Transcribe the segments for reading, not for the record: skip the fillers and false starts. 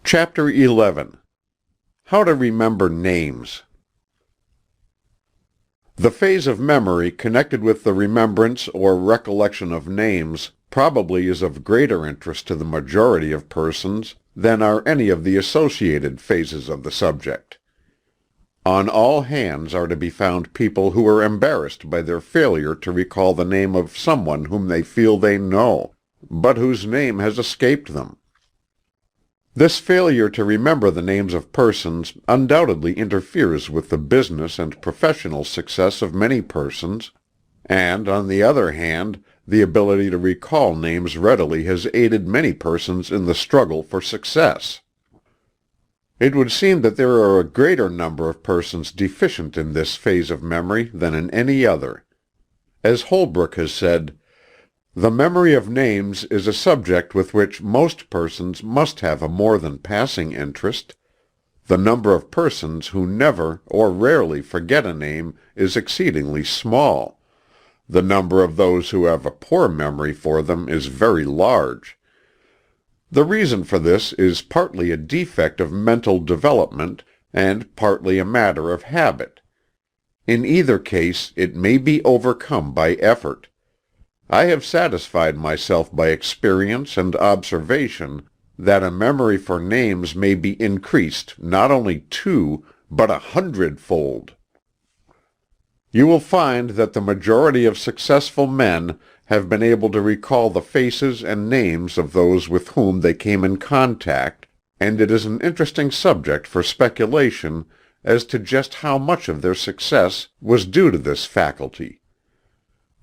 Chapter 11. How to Remember Names. The phase of memory connected with the remembrance or recollection of names probably is of greater interest to the majority of persons than are any of the associated phases of the subject. On all hands are to be found people who are embarrassed by their failure to recall the name of someone whom they feel they know, but whose name has escaped them. This failure to remember the names of persons undoubtedly interferes with the business and professional success of many persons, and, on the other hand, the ability to recall names readily has aided many persons in the struggle for success. It would seem that there are a greater number of persons deficient in this phase of memory than in any other. As Holbrook has said, "The memory of names is a subject with which most persons must have a more than passing interest. The number of persons who never or rarely forget a name is exceedingly small. The number of those who have a poor memory for them is very large. The reason for this is partly a defect of mental development and partly a matter of habit. In either case it may be overcome by effort. I have satisfied myself by experience and observation that a memory for names may be increased not only 2, but 100-fold. You will find that the majority of successful men have been able to recall the faces and names of those with whom they came in contact, and it is an interesting subject for speculation as to just how much of their success was due to this faculty.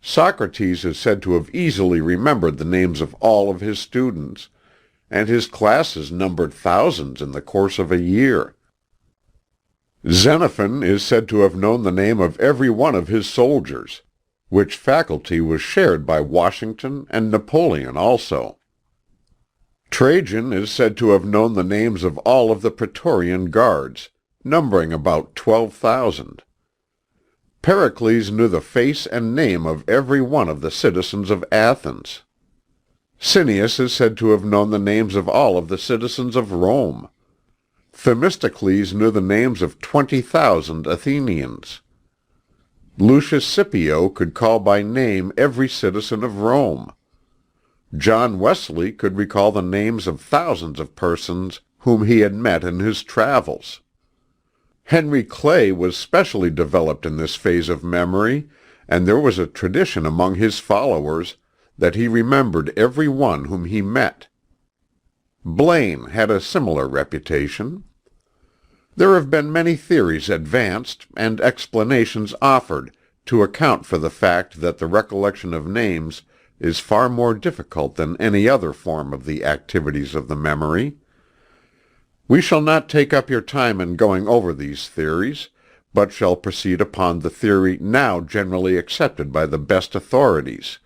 Socrates is said to have easily remembered the names of all of his students, and his classes numbered thousands in the course of a year. Xenophon is said to have known the name of every one of his soldiers, which faculty was shared by Washington and Napoleon also. Trajan is said to have known the names of all of the Praetorian Guards, numbering about 12,000. Pericles knew the face and name of every one of the citizens of Athens. Cineas is said to have known the names of all of the citizens of Rome. Themistocles knew the names of 20,000 Athenians. Lucius Scipio could call by name every citizen of Rome. John Wesley could recall the names of thousands of persons whom he had met in his travels. Henry Clay was specially developed in this phase of memory, and there was a tradition among his followers that he remembered every one whom he met. Blaine had a similar reputation. There have been many theories advanced and explanations offered to account for the fact that the recollection of names is far more difficult than any other form of the activities of the memory. We shall not take up your time in going over these theories, but shall proceed upon the theory now generally accepted by the best authorities,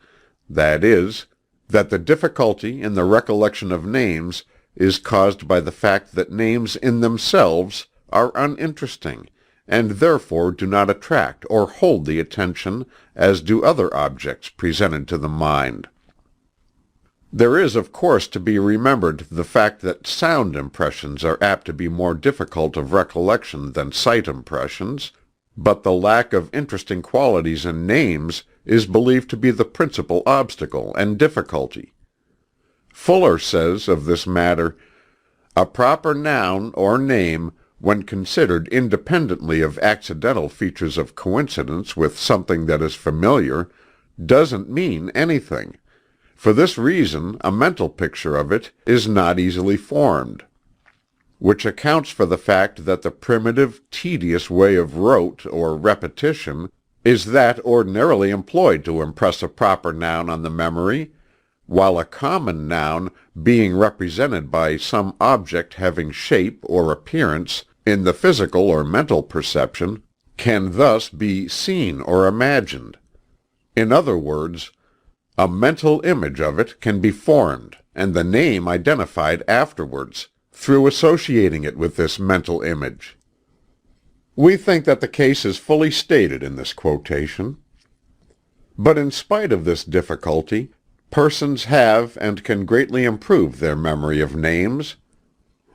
that is, that the difficulty in the recollection of names is caused by the fact that names in themselves are uninteresting, and therefore do not attract or hold the attention as do other objects presented to the mind. There is, of course, to be remembered the fact that sound impressions are apt to be more difficult of recollection than sight impressions, but the lack of interesting qualities in names is believed to be the principal obstacle and difficulty. Fuller says of this matter, "A proper noun or name, when considered independently of accidental features of coincidence with something that is familiar, doesn't mean anything. For this reason, a mental picture of it is not easily formed, which accounts for the fact that the primitive, tedious way of rote or repetition is that ordinarily employed to impress a proper noun on the memory, while a common noun, being represented by some object having shape or appearance in the physical or mental perception, can thus be seen or imagined. In other words, a mental image of it can be formed, and the name identified afterwards, through associating it with this mental image." We think that the case is fully stated in this quotation. But in spite of this difficulty, persons have and can greatly improve their memory of names.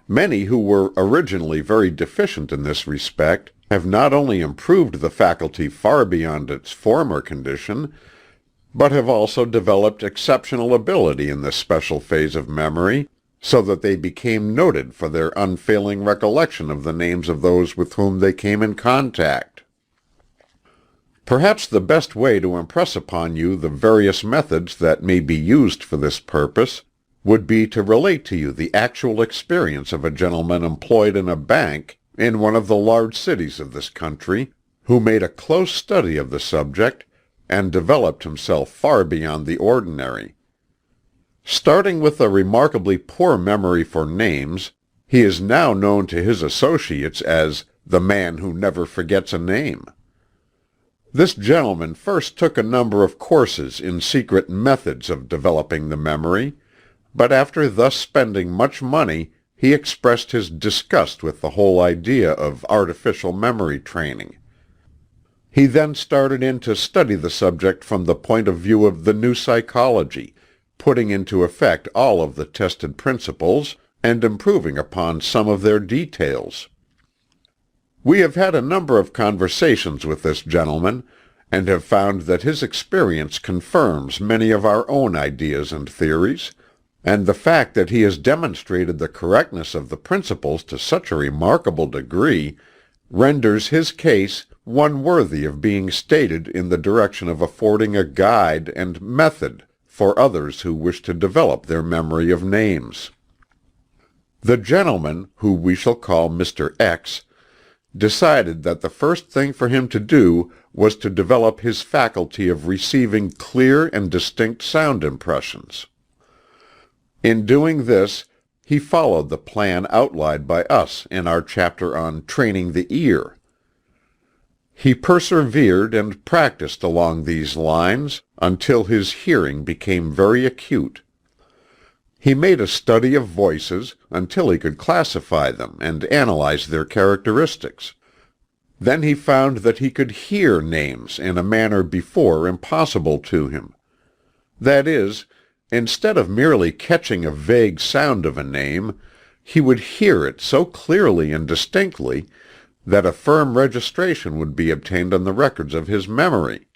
Many who were originally very deficient in this respect have not only improved the faculty far beyond its former condition, but have also developed exceptional ability in this special phase of memory, so that they became noted for their unfailing recollection of the names of those with whom they came in contact. Perhaps the best way to impress upon you the various methods that may be used for this purpose would be to relate to you the actual experience of a gentleman employed in a bank in one of the large cities of this country, who made a close study of the subject and developed himself far beyond the ordinary. Starting with a remarkably poor memory for names, he is now known to his associates as the man who never forgets a name. This gentleman first took a number of courses in secret methods of developing the memory, but after thus spending much money, he expressed his disgust with the whole idea of artificial memory training. He then started in to study the subject from the point of view of the new psychology, putting into effect all of the tested principles and improving upon some of their details. We have had a number of conversations with this gentleman, and have found that his experience confirms many of our own ideas and theories, and the fact that he has demonstrated the correctness of the principles to such a remarkable degree renders his case one worthy of being stated in the direction of affording a guide and method for others who wish to develop their memory of names. The gentleman, who we shall call Mr. X, decided that the first thing for him to do was to develop his faculty of receiving clear and distinct sound impressions. In doing this, he followed the plan outlined by us in our chapter on Training the Ear. He persevered and practiced along these lines until his hearing became very acute. He made a study of voices until he could classify them and analyze their characteristics. Then he found that he could hear names in a manner before impossible to him. That is, instead of merely catching a vague sound of a name, he would hear it so clearly and distinctly that a firm registration would be obtained on the records of his memory.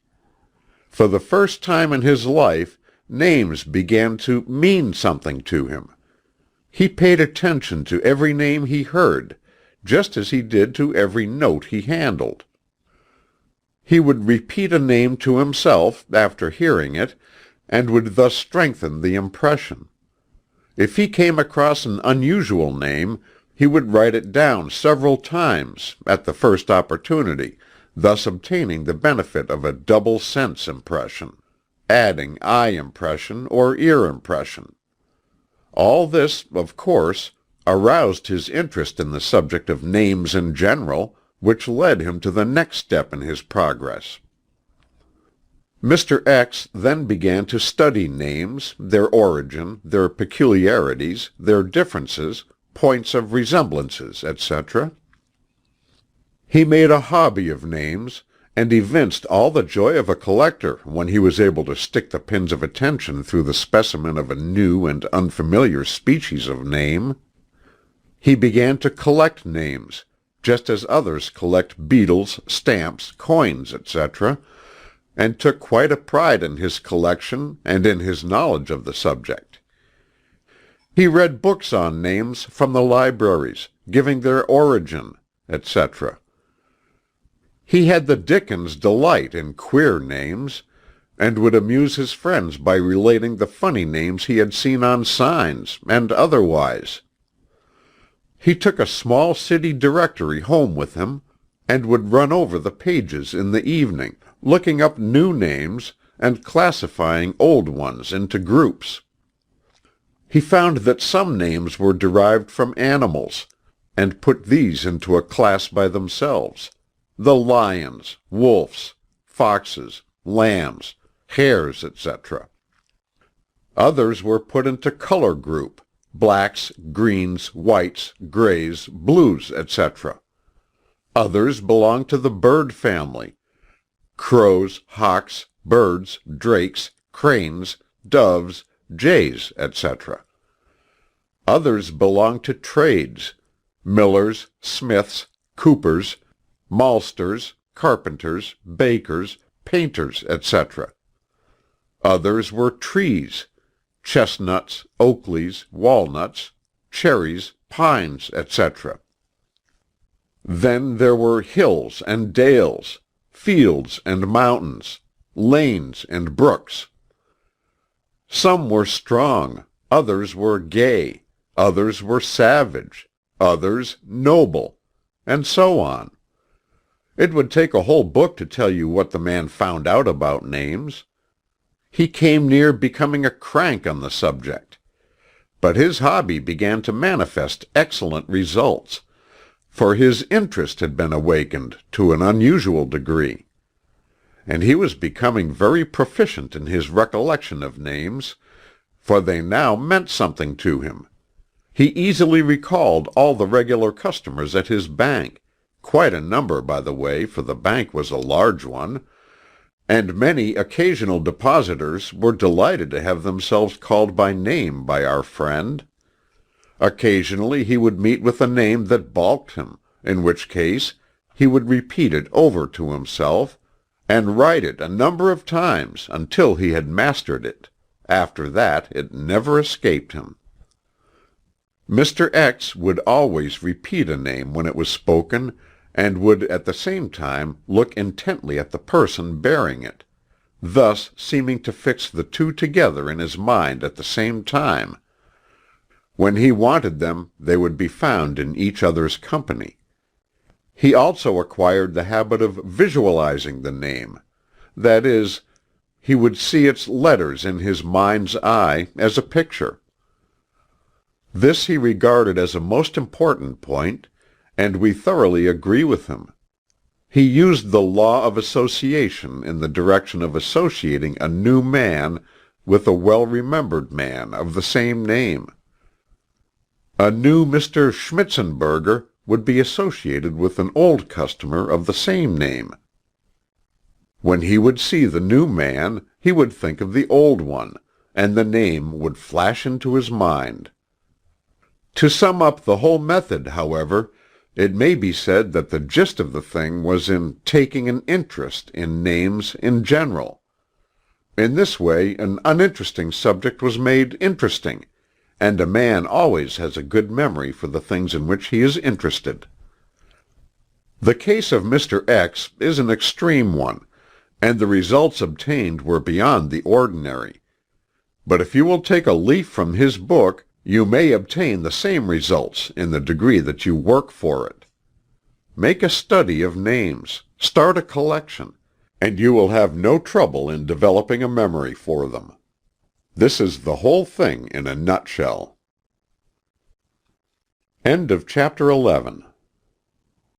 For the first time in his life, names began to mean something to him. He paid attention to every name he heard, just as he did to every note he handled. He would repeat a name to himself after hearing it, and would thus strengthen the impression. If he came across an unusual name, he would write it down several times at the first opportunity, thus obtaining the benefit of a double sense impression, adding eye impression or ear impression. All this, of course, aroused his interest in the subject of names in general, which led him to the next step in his progress. Mr. X then began to study names, their origin, their peculiarities, their differences, points of resemblances, etc. He made a hobby of names, and evinced all the joy of a collector when he was able to stick the pins of attention through the specimen of a new and unfamiliar species of name. He began to collect names, just as others collect beetles, stamps, coins, etc., and took quite a pride in his collection and in his knowledge of the subject. He read books on names from the libraries, giving their origin, etc. He had the Dickens delight in queer names, and would amuse his friends by relating the funny names he had seen on signs, and otherwise. He took a small city directory home with him, and would run over the pages in the evening, looking up new names, and classifying old ones into groups. He found that some names were derived from animals, and put these into a class by themselves: the lions, wolves, foxes, lambs, hares, etc. Others were put into color group: blacks, greens, whites, grays, blues, etc. Others belonged to the bird family: crows, hawks, birds, drakes, cranes, doves, jays, etc. Others belonged to trades: millers, smiths, coopers, maltsters, carpenters, bakers, painters, etc. Others were trees: chestnuts, oakleys, walnuts, cherries, pines, etc. Then there were hills and dales, fields and mountains, lanes and brooks. Some were strong, others were gay, others were savage, others noble, and so on. It would take a whole book to tell you what the man found out about names. He came near becoming a crank on the subject. But his hobby began to manifest excellent results, for his interest had been awakened to an unusual degree. And he was becoming very proficient in his recollection of names, for they now meant something to him. He easily recalled all the regular customers at his bank, quite a number, by the way, for the bank was a large one, and many occasional depositors were delighted to have themselves called by name by our friend. Occasionally he would meet with a name that balked him, in which case he would repeat it over to himself, and write it a number of times until he had mastered it. After that it never escaped him. Mr. X would always repeat a name when it was spoken, and would at the same time look intently at the person bearing it, thus seeming to fix the two together in his mind at the same time. When he wanted them, they would be found in each other's company. He also acquired the habit of visualizing the name. That is, he would see its letters in his mind's eye as a picture. This he regarded as a most important point, and we thoroughly agree with him. He used the law of association in the direction of associating a new man with a well-remembered man of the same name. A new Mr. Schmitzenberger would be associated with an old customer of the same name. When he would see the new man, he would think of the old one, and the name would flash into his mind. To sum up the whole method, however, it may be said that the gist of the thing was in taking an interest in names in general. In this way an uninteresting subject was made interesting, and a man always has a good memory for the things in which he is interested. The case of Mr. X is an extreme one, and the results obtained were beyond the ordinary. But if you will take a leaf from his book, you may obtain the same results in the degree that you work for it. Make a study of names, start a collection, and you will have no trouble in developing a memory for them. This is the whole thing in a nutshell. End of chapter 11.